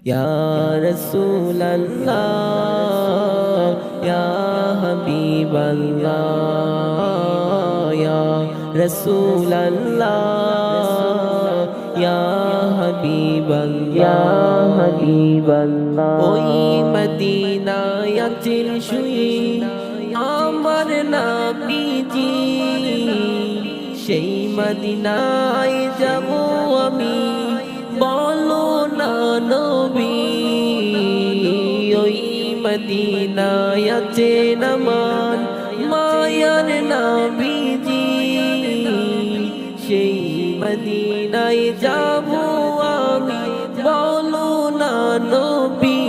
ইয়া রাসূলাল্লাহ ইয়া হাবিবাল্লাহ ইয়া রাসূলাল্লাহ ইয়া হাবিবাল্লাহ ওই মদিনায়াতে শুয়ে আমার নবীজি সেই মদিনায় যাব আমি বলো না নবী ওই মদিনায়াতে নামান মায়ার নবীজি সেই মদিনায় যাব আমি বলো না নবী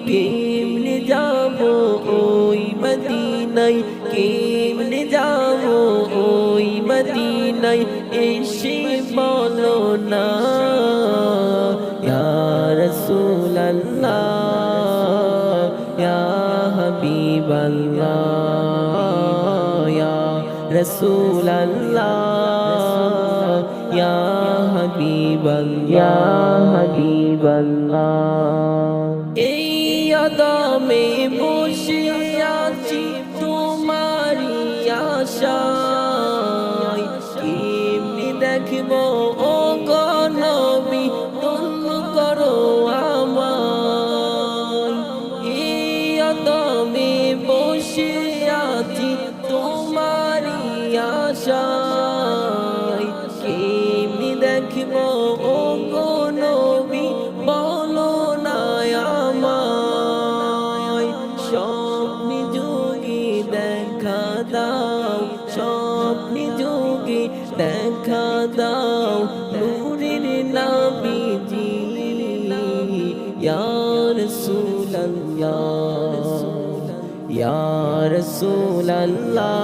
কেমনে যাব ওই মদিনায় কেমনে যাব ওই মদিনায় এসে বলো না ইয়া রাসূলাল্লাহ ইয়া হাবিবাল্লাহ ইয়া রাসূলাল্লাহ ইয়া হাবিবাল্লাহ এই আদমে বসে আছি তোমারি আশায় কেমনি দেখবো ও গো নবী তুমি করো আমায় এই আদমে বসে আছি তোমারি আশায় কেমনি দেখবো ও গো নবী বলো না আমায় স্বপ্নে যোগে দেখা দাও স্বপ্নে যোগে দেখা দাও নূরের নবীজি ইয়া রাসূলাল্লাহ ইয়া রাসূলাল্লাহ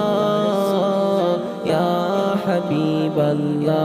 ইয়া হাবিবাল্লাহ